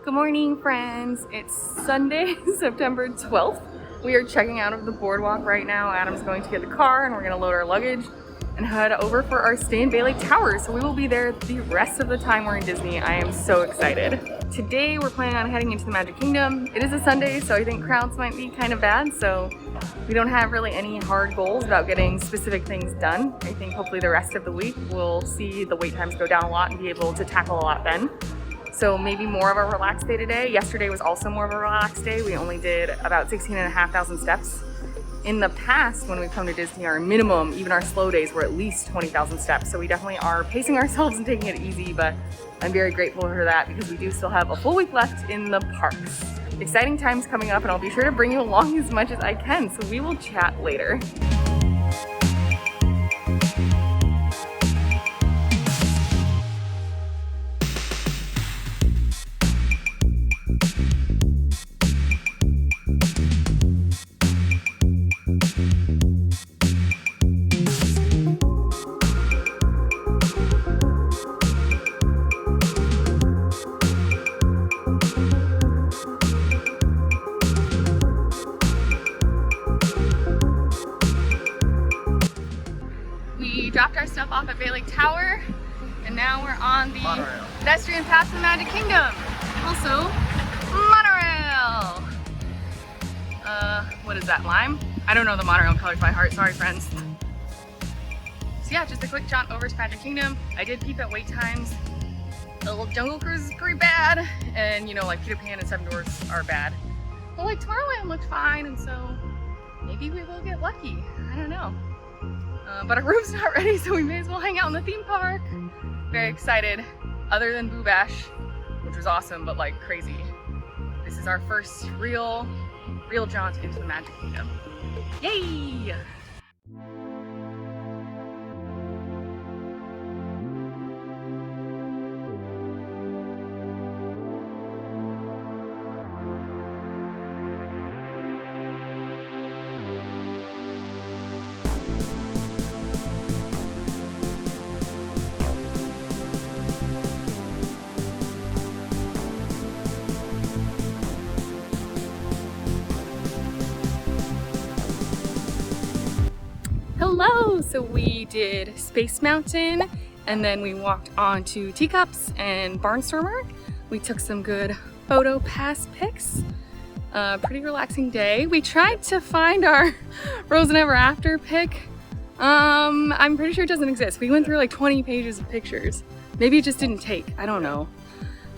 Good morning, friends. It's Sunday, September 12th. We are checking out of the BoardWalk right now. Adam's going to get the car and we're gonna load our luggage and head over for our stay in Bay Lake Tower. So we will be there the rest of the time we're in Disney. I am so excited. Today we're planning on heading into the Magic Kingdom. It is a Sunday, so I think crowds might be kind of bad. So we don't have really any hard goals about getting specific things done. I think hopefully the rest of the week we'll see the wait times go down a lot and be able to tackle a lot then. So maybe more of a relaxed day today. Yesterday was also more of a relaxed day. We only did about 16,500 steps. In the past, when we've come to Disney, our minimum, even our slow days, were at least 20,000 steps. So we definitely are pacing ourselves and taking it easy, but I'm very grateful for that because we do still have a full week left in the parks. Exciting times coming up, and I'll be sure to bring you along as much as I can. So we will chat later. Dropped our stuff off at Bay Lake Tower, and now we're on the pedestrian path to the Magic Kingdom. Also, monorail. What is that, lime? I don't know the monorail colors by heart, sorry friends. So yeah, just a quick jaunt over to Magic Kingdom. I did peep at wait times. The little Jungle Cruise is pretty bad, and you know, like Peter Pan and Seven Dwarfs are bad. But like Tomorrowland looked fine, and so maybe we will get lucky. I don't know. But our room's not ready, so we may as well hang out in the theme park. Very excited, other than Boo Bash, which was awesome, but like crazy. This is our first real jaunt into the Magic Kingdom. Yay! Hello! So we did Space Mountain, and then we walked on to Teacups and Barnstormer. We took some good photo pass pics. Pretty relaxing day. We tried to find our Frozen Ever After pic. I'm pretty sure it doesn't exist. We went through like 20 pages of pictures. Maybe it just didn't take. I don't know.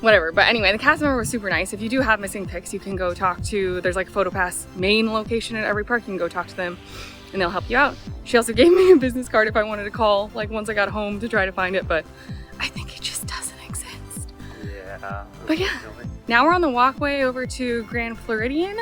Whatever. But anyway, the cast member was super nice. If you do have missing pics, you can go talk to, there's like a photo pass main location at every park. You can go talk to them and they'll help you out. She also gave me a business card if I wanted to call, like once I got home, to try to find it, but I think it just doesn't exist. Yeah. But yeah, now we're on the walkway over to Grand Floridian.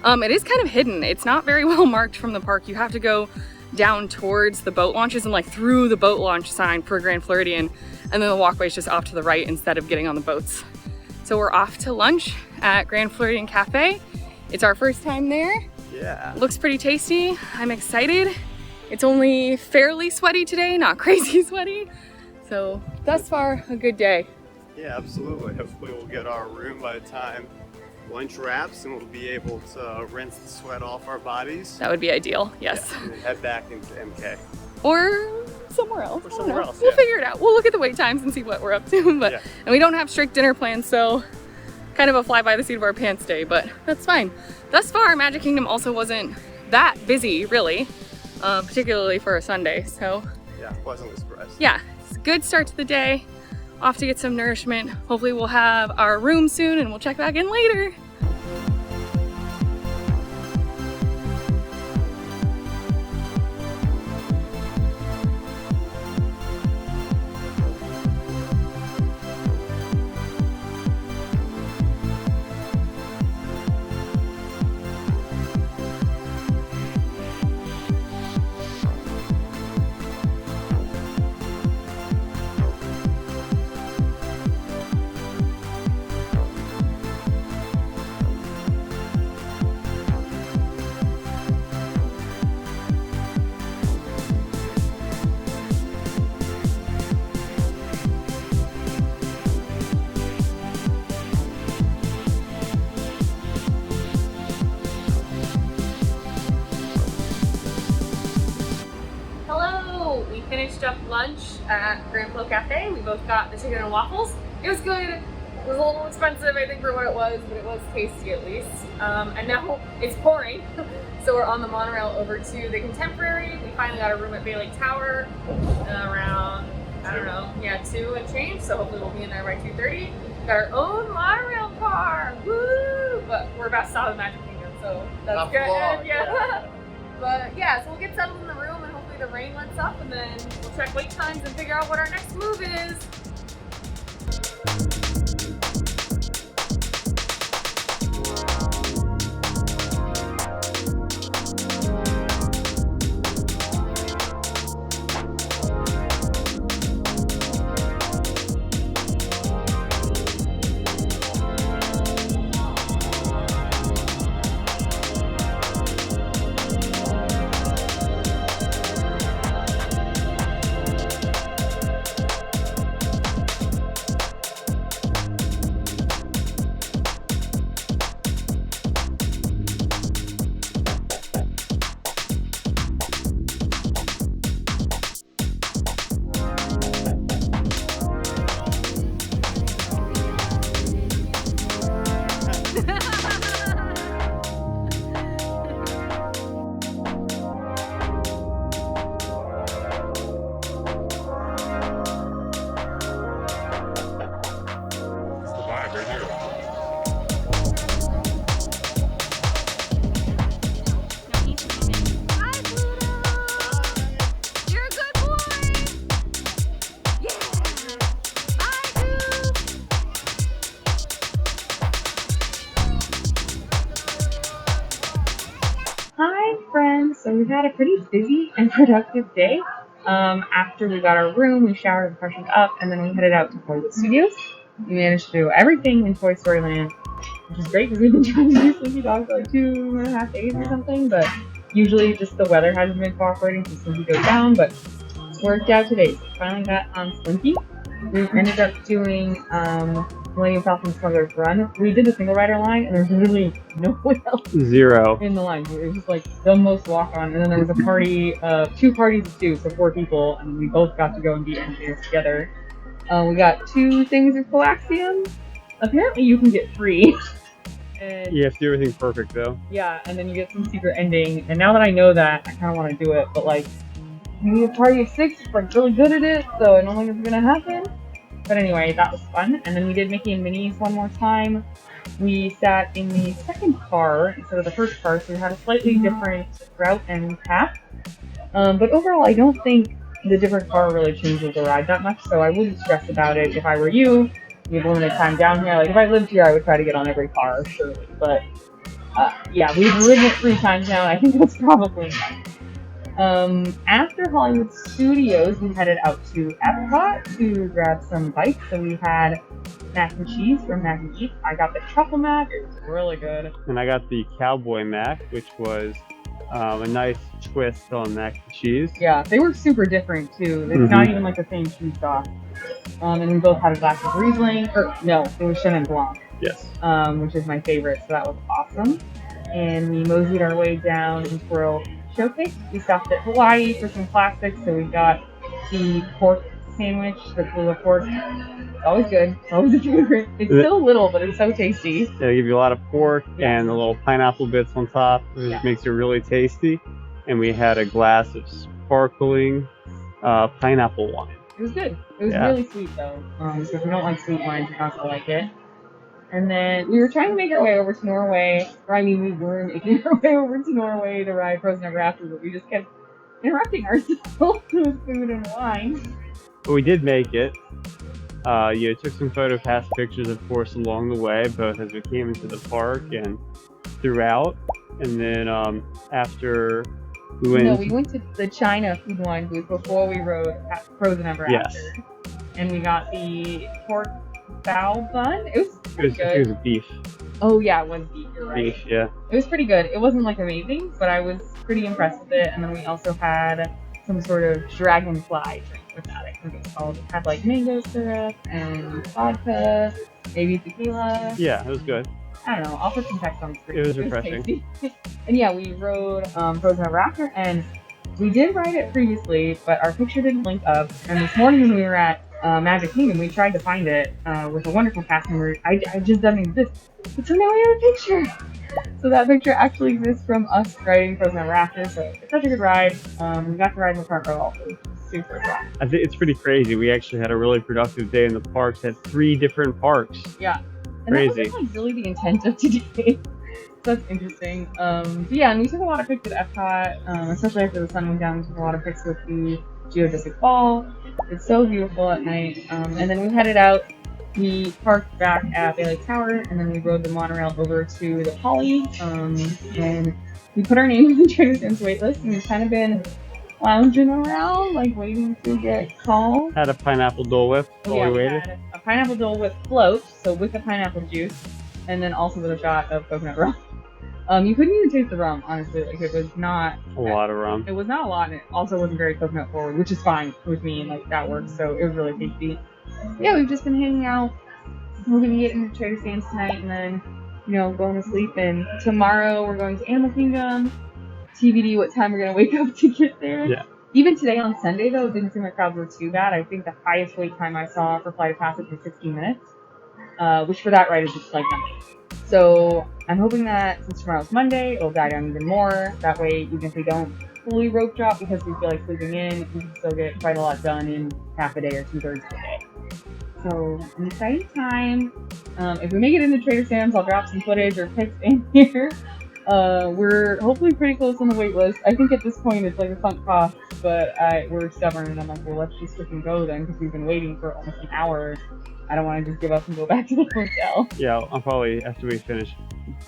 It is kind of hidden. It's not very well marked from the park. You have to go down towards the boat launches and like through the boat launch sign for Grand Floridian, and then the walkway is just off to the right instead of getting on the boats. So we're off to lunch at Grand Floridian Café. It's our first time there. Yeah. Looks pretty tasty. I'm excited. It's only fairly sweaty today, not crazy sweaty. So thus far, a good day. Yeah, absolutely. Hopefully we'll get our room by the time lunch wraps and we'll be able to rinse the sweat off our bodies. That would be ideal, yes. Yeah, and then head back into MK. Or somewhere else. Or somewhere else, We'll yeah. figure it out. We'll look at the wait times and see what we're up to. But Yeah. And we don't have strict dinner plans, so kind of a fly by the seat of our pants day, but that's fine. Thus far, Magic Kingdom also wasn't that busy, really, particularly for a Sunday. So Yeah, pleasantly surprised. yeah, it's a good start to the day. Off to get some nourishment. Hopefully we'll have our room soon and we'll check back in later. up lunch at Grand Flo Café. We both got the chicken and waffles. It was good. It was a little expensive, I think, for what it was, but it was tasty at least. And now it's pouring, so we're on the monorail over to the Contemporary. We finally got a room at Bay Lake Tower around, I don't know, yeah, 2 and change. So hopefully we'll be in there by 2:30. Got our own monorail car, woo! But we're about to stop at Magic Kingdom, so that's good. Yeah. But yeah, so we'll get settled in the room and hopefully the rain lets up, and then we'll check wait times and figure out what our next move is. Hi friends, so we've had a pretty busy and productive day. After we got our room, we showered and freshened up, and then we headed out to Hollywood Studios. We managed to do everything in Toy Story Land, which is great because we've been trying to do Slinky Dog for like 2.5 days or something, but usually just the weather hasn't been cooperating so Slinky goes down, but it's worked out today. So we finally got on Slinky. We ended up doing Millennium Falcon Smuggler's Run. We did the single rider line, and there's really no one else. Zero. In the line. It was just like the most walk on. And then there was a party, 2 parties of 2, so 4 people, and we both got to go and be engineers together. We got 2 things of Coaxium. Apparently you can get 3. And You have to do everything perfect though. yeah, and then you get some secret ending. And now that I know that, I kind of want to do it, but like, maybe a party of 6 is like really good at it, so I don't think it's gonna happen. But anyway, that was fun. And then we did Mickey and Minnie's one more time. We sat in the second car instead of the first car, so we had a slightly different route and path. But overall, I don't think the different car really changes the ride that much, so I wouldn't stress about it. If I were you, you have limited time down here. Like if I lived here, I would try to get on every car, surely. But yeah, we've ridden it 3 times now, and I think that's probably enough. After Hollywood Studios, we headed out to EPCOT to grab some bites. So we had mac and cheese from Mac and Eat. I got the truffle mac, it was really good. And I got the cowboy mac, which was a nice twist on mac and cheese. Yeah, they were super different too. It's not even like the same cheese sauce. And we both had a glass of Riesling, or no, it was Chenin Blanc. Yes. Which is my favorite, so that was awesome. And we moseyed our way down into World Showcase. We stopped at Hawaii for some classics, so we got the pork sandwich, the Kahlua pork. It's always good. It's always a favorite. It's still little, but it's so tasty. Yeah, they give you a lot of pork and the little pineapple bits on top, which makes it really tasty. And we had a glass of sparkling pineapple wine. It was good. It was really sweet though. Because we don't like sweet wines, you're not gonna like it. And then we were trying to make our way over to Norway. Or I mean, we were making our way over to Norway to ride Frozen Ever After, but we just kept interrupting ourselves with food and wine. But we did make it. Took some photo pass pictures, of course, along the way, both as we came into the park and throughout. And then after we went... No, we went to the China food wine booth before we rode Frozen Ever After. And we got the pork bao bun. It was pretty good. It was beef. Oh yeah, it was beef, you're right. Beef, yeah. It was pretty good. It wasn't like amazing, but I was pretty impressed with it. And then we also had some sort of dragonfly drink with that. I think it was called. It had like mango syrup and vodka, maybe tequila. Yeah, it was good. I don't know. I'll put some text on the screen. It was refreshing. Tasty. And yeah, we rode Frozen Ever After, and we did ride it previously, but our picture didn't link up. And this morning when we were at Magic Kingdom, we tried to find it with a wonderful cast member. I just doesn't exist. But so now we have a picture. So that picture actually exists from us riding Frozen Raptor. So it's such a good ride. We got to ride in the front row also. Super fun. I think it's pretty crazy. We actually had a really productive day in the parks. Had 3 different parks. Yeah. And Crazy. that wasn't like really the intent of today. That's interesting. But yeah, and we took a lot of pics at EPCOT, especially after the sun went down. We took a lot of pics with the geodesic ball. It's so beautiful at night. And then we headed out. We parked back at Bay Lake Tower, and then we rode the monorail over to the Poly. And we put our name on the Trader Sam's waitlist, and we've kind of been lounging around, like waiting to get called. Had a pineapple Dole Whip while we waited. Had a pineapple Dole Whip float, so with the pineapple juice, and then also with a shot of coconut rum. You couldn't even taste the rum, honestly. Like, it was not A lot of rum. It was not a lot, and it also wasn't very coconut forward, which is fine with me, and like that works. So it was really tasty. Yeah, we've just been hanging out. We're gonna get into Trader Sam's tonight, and then going to sleep. And tomorrow we're going to Animal Kingdom. TBD what time we're gonna wake up to get there. Yeah. Even today on Sunday though, it didn't seem like crowds were too bad. I think the highest wait time I saw for Flight of Passage was 16 minutes, which for that ride is just like nothing. So I'm hoping that since tomorrow's Monday, it'll die down even more. That way, even if we don't fully rope drop because we feel like sleeping in, we can still get quite a lot done in half a day or 2/3 of the day. So an exciting time. If we make it into Trader Sam's, I'll drop some footage or pics in here. We're hopefully pretty close on the wait list. I think at this point it's like a sunk cost, but we're stubborn and I'm like, well, let's just freaking go then because we've been waiting for almost an hour. I don't want to just give up and go back to the hotel. Yeah, I'll probably, after we finish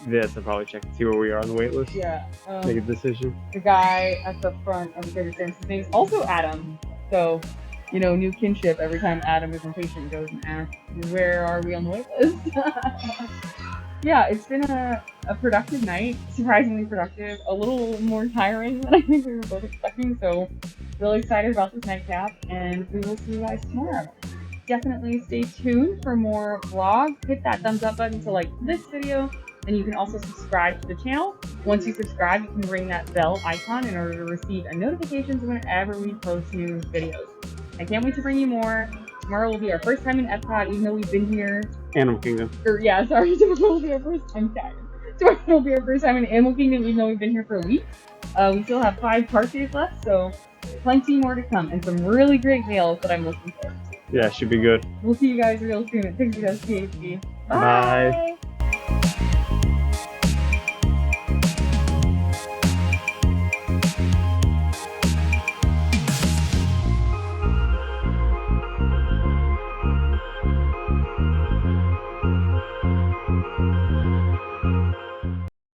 this, I'll probably check and see where we are on the wait list. Yeah. Make a decision. The guy at the front of the Trader Sam's, his name's also Adam. So, new kinship. Every time Adam is impatient, goes and asks, where are we on the wait list? Yeah, it's been a productive night. Surprisingly productive. A little more tiring than I think we were both expecting. So, really excited about this nightcap. And we will see you guys tomorrow. Definitely stay tuned for more vlogs. Hit that thumbs up button to like this video, and you can also subscribe to the channel. Once you subscribe, you can ring that bell icon in order to receive notifications whenever we post new videos. I can't wait to bring you more. Tomorrow will be our first time in EPCOT, even though we've been here. Animal Kingdom. Tomorrow will be our first time. Tomorrow will be our first time in Animal Kingdom, even though we've been here for a week. We still have 5 park days left, so plenty more to come, and some really great meals that I'm looking forward to. Yeah, should be good. We'll see you guys real soon at Pixie Dust PhD. Bye.